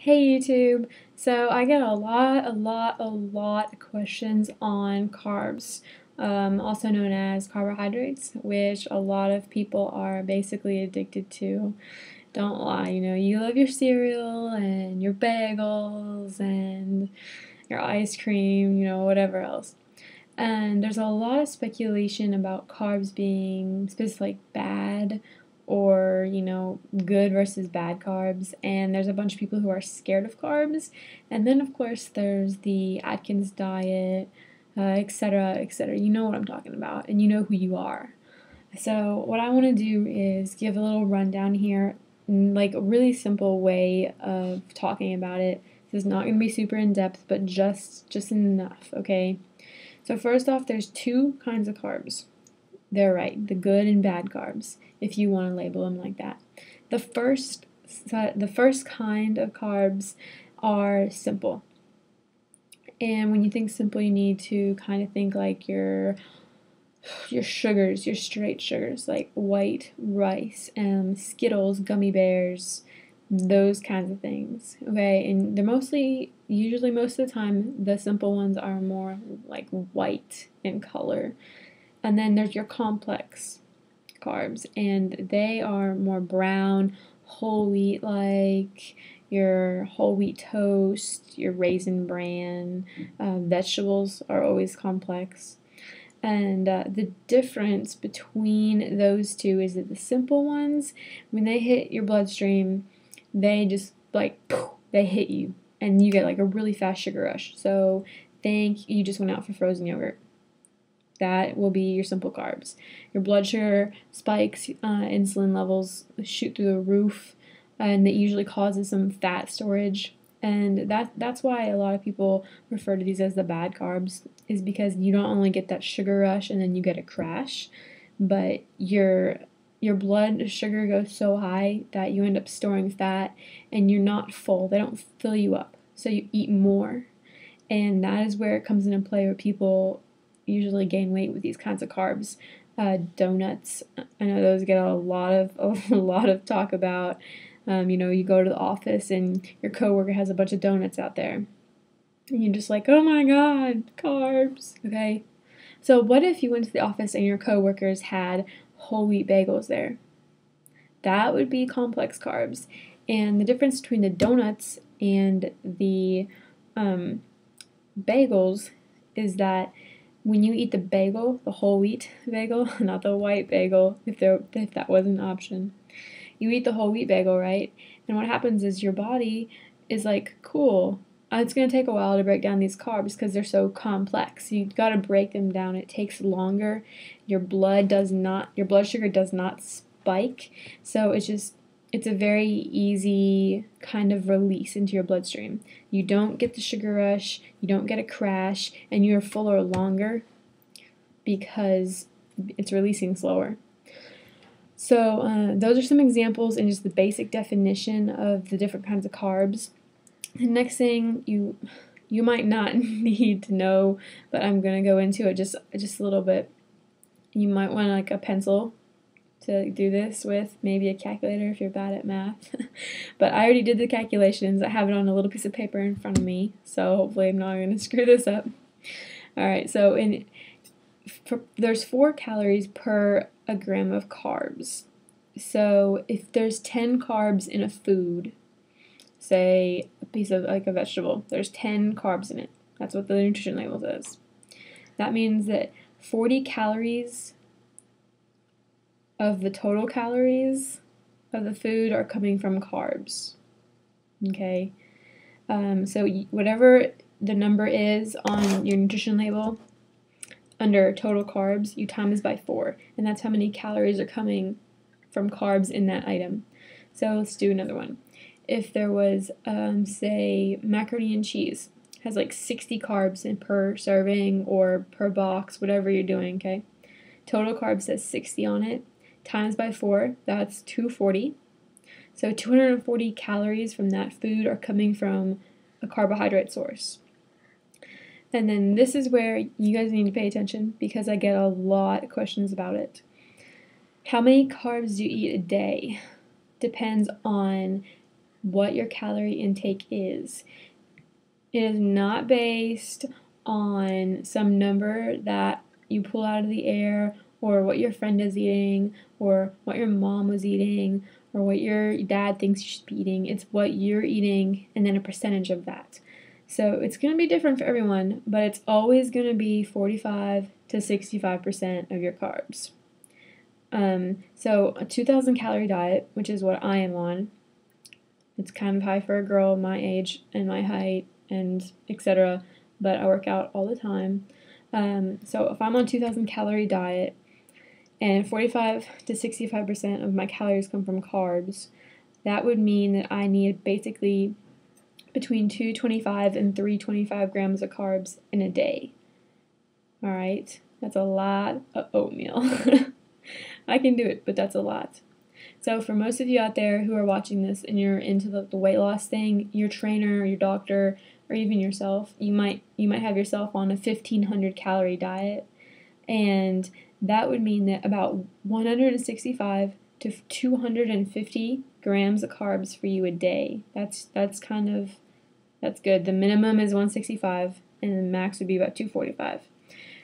Hey YouTube! So I get a lot of questions on carbs, also known as carbohydrates, which a lot of people are basically addicted to. Don't lie, you love your cereal and your bagels and your ice cream, whatever else. And there's a lot of speculation about carbs being specifically like bad or, good versus bad carbs. And there's a bunch of people who are scared of carbs. And then, of course, there's the Atkins diet, etc., etc. You know what I'm talking about, and you know who you are. So, what I want to do is give a little rundown here, like a really simple way of talking about it. This is not going to be super in depth, but just enough, okay? So first off, there's two kinds of carbs. They're right, the good and bad carbs, if you want to label them like that. The first kind of carbs are simple. And when you think simple, you need to kind of think like your sugars, your straight sugars, like white rice, Skittles, gummy bears, those kinds of things. Okay, and they're usually most of the time, the simple ones are more like white in color. And then there's your complex carbs, and they are more brown, whole wheat, like your whole wheat toast, your raisin bran. Vegetables are always complex. And the difference between those two is that the simple ones, when they hit your bloodstream, they just like poof, they hit you, and you get like a really fast sugar rush. So think you just went out for frozen yogurt. That will be your simple carbs. Your blood sugar spikes, insulin levels shoot through the roof, and that usually causes some fat storage. And that's why a lot of people refer to these as the bad carbs, is because you don't only get that sugar rush and then you get a crash, but your blood sugar goes so high that you end up storing fat and you're not full. They don't fill you up, so you eat more. And that is where it comes into play, where people usually gain weight with these kinds of carbs. Donuts, I know those get a lot of talk about. You go to the office and your coworker has a bunch of donuts out there, and you're just like, oh my god, carbs. Okay, so what if you went to the office and your coworkers had whole wheat bagels there? That would be complex carbs. And the difference between the donuts and the bagels is that when you eat the bagel, the whole wheat bagel, not the white bagel, if that was an option, you eat the whole wheat bagel, right? And what happens is your body is like, cool, it's going to take a while to break down these carbs because they're so complex. You've got to break them down. It takes longer. Your blood sugar does not spike. So it's a very easy kind of release into your bloodstream. You don't get the sugar rush, you don't get a crash, and you're fuller longer because it's releasing slower. So those are some examples and just the basic definition of the different kinds of carbs. The next thing you might not need to know, but I'm going to go into it just a little bit. You might want like a pencil to do this with, maybe a calculator if you're bad at math. But I already did the calculations. I have it on a little piece of paper in front of me, so hopefully I'm not going to screw this up. Alright, so there's 4 calories per a gram of carbs. So if there's 10 carbs in a food, say a piece of like a vegetable, there's 10 carbs in it. That's what the nutrition label says. That means that 40 calories of the total calories of the food are coming from carbs. Okay, so whatever the number is on your nutrition label under total carbs, you times by 4, and that's how many calories are coming from carbs in that item. So let's do another one. If there was, say, macaroni and cheese, has like 60 carbs in per serving or per box, whatever you're doing, okay? Total carbs says 60 on it, times by 4, that's 240. So 240 calories from that food are coming from a carbohydrate source. And then this is where you guys need to pay attention because I get a lot of questions about it. How many carbs do you eat a day? Depends on what your calorie intake is. It is not based on some number that you pull out of the air, or what your friend is eating, or what your mom was eating, or what your dad thinks you should be eating. It's what you're eating and then a percentage of that. So it's going to be different for everyone, but it's always going to be 45 to 65% of your carbs. So a 2,000 calorie diet, which is what I am on, it's kind of high for a girl my age and my height and etc., but I work out all the time. So if I'm on 2,000 calorie diet and 45 to 65% of my calories come from carbs, that would mean that I need basically between 225 and 325 grams of carbs in a day. All right, that's a lot of oatmeal. I can do it, but that's a lot. So for most of you out there who are watching this and you're into the weight loss thing, your trainer, your doctor, or even yourself, you might have yourself on a 1,500 calorie diet, and that would mean that about 165 to 250 grams of carbs for you a day. That's good. The minimum is 165, and the max would be about 245.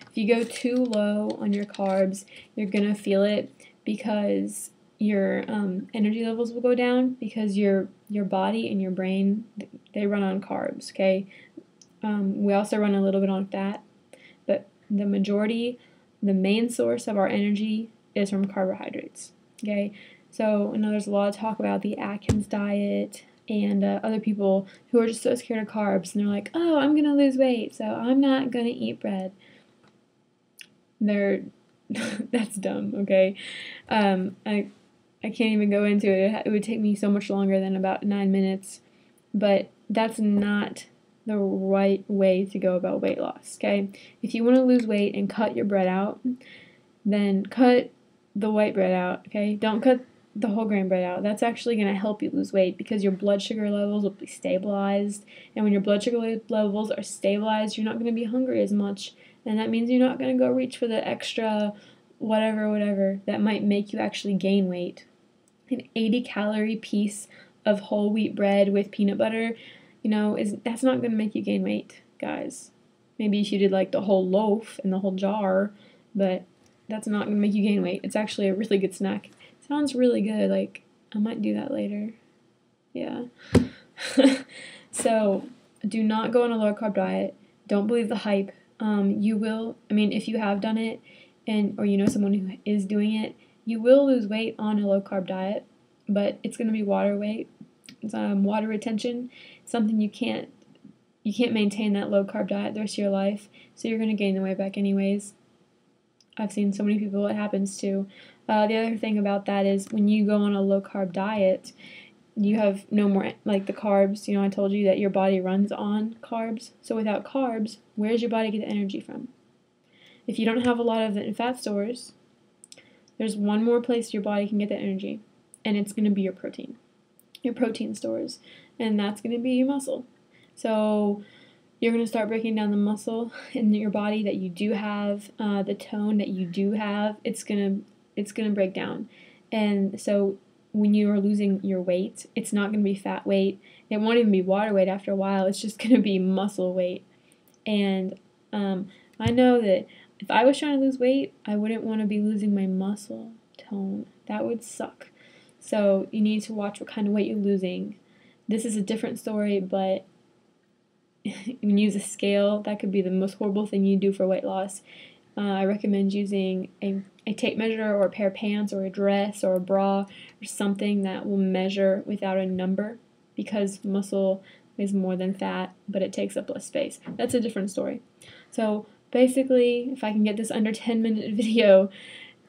If you go too low on your carbs, you're gonna feel it because your energy levels will go down, because your body and your brain, they run on carbs, okay? We also run a little bit on fat, but the main source of our energy is from carbohydrates, okay? So I know there's a lot of talk about the Atkins diet and other people who are just so scared of carbs, and they're like, oh, I'm going to lose weight, so I'm not going to eat bread. That's dumb, okay? I can't even go into it. It would take me so much longer than about 9 minutes, but that's not the right way to go about weight loss, okay? If you want to lose weight and cut your bread out, then cut the white bread out, okay? Don't cut the whole grain bread out. That's actually going to help you lose weight because your blood sugar levels will be stabilized, and when your blood sugar levels are stabilized, you're not going to be hungry as much, and that means you're not going to go reach for the extra whatever that might make you actually gain weight. An 80-calorie piece of whole wheat bread with peanut butter, that's not going to make you gain weight, guys. Maybe if you did like the whole loaf and the whole jar, but that's not going to make you gain weight. It's actually a really good snack. It sounds really good. Like, I might do that later. Yeah. So, do not go on a low-carb diet. Don't believe the hype. You will, if you have done it, or you know someone who is doing it, you will lose weight on a low-carb diet, but it's going to be water weight. It's, water retention, something you can't maintain that low-carb diet the rest of your life, so you're going to gain the weight back anyways. I've seen so many people it happens to. The other thing about that is when you go on a low-carb diet, you have no more, like the carbs. I told you that your body runs on carbs, so without carbs, where does your body get the energy from? If you don't have a lot of it in fat stores, there's one more place your body can get that energy, and it's going to be your protein stores, and that's going to be your muscle. So you're going to start breaking down the muscle in your body that you do have, the tone that you do have. It's going to break down, and so when you are losing your weight, it's not going to be fat weight. It won't even be water weight after a while. It's just going to be muscle weight, and I know that if I was trying to lose weight, I wouldn't want to be losing my muscle tone. That would suck. So you need to watch what kind of weight you're losing. This is a different story, but you can use a scale. That could be the most horrible thing you do for weight loss. I recommend using a tape measure or a pair of pants or a dress or a bra or something that will measure without a number, because muscle is more than fat, but it takes up less space. That's a different story. So basically, if I can get this under 10-minute video,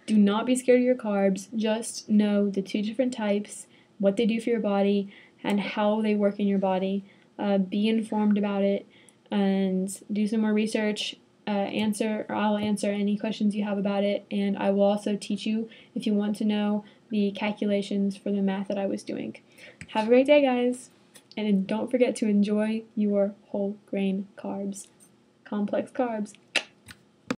do not be scared of your carbs. Just know the two different types, what they do for your body, and how they work in your body. Be informed about it, and do some more research. I'll answer any questions you have about it, and I will also teach you, if you want to know, the calculations for the math that I was doing. Have a great day, guys, and don't forget to enjoy your whole grain carbs. Complex carbs.